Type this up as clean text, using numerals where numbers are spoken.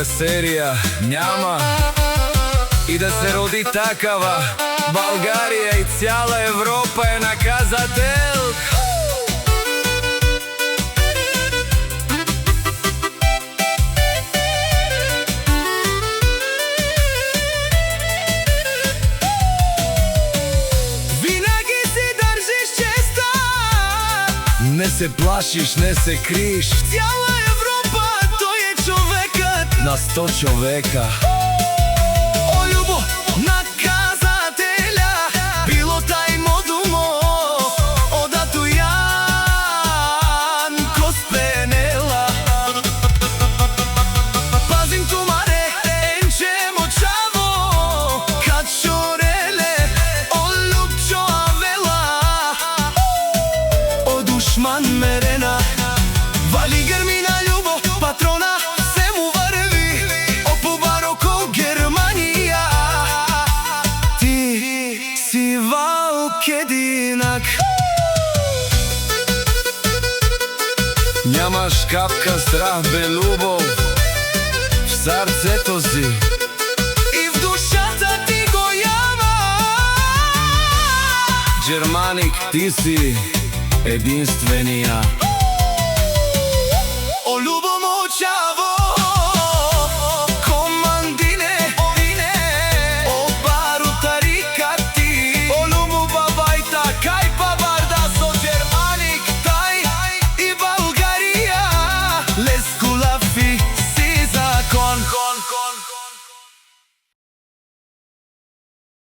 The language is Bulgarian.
серија няма и да се роди такава. Българија и цяла Европа е наказател. Винаги си држиш честа, Не се плашиш, не се криеш. цяла Европа тој е човекот На 100 човека. О љубо наказателја, било тај модумо одату јан ко спенела. Пазим тумаре, енче мочаво, качореле, о љубчо авела, о душман мерена, вали грмина љубо, патрона се му врви, опубаро ко Германија. Ти си валк единак. Нямаш капка страх бе љубов в срцето си. И в душата ти го јама. Джерманик, ти си единствениот. О љубо моќа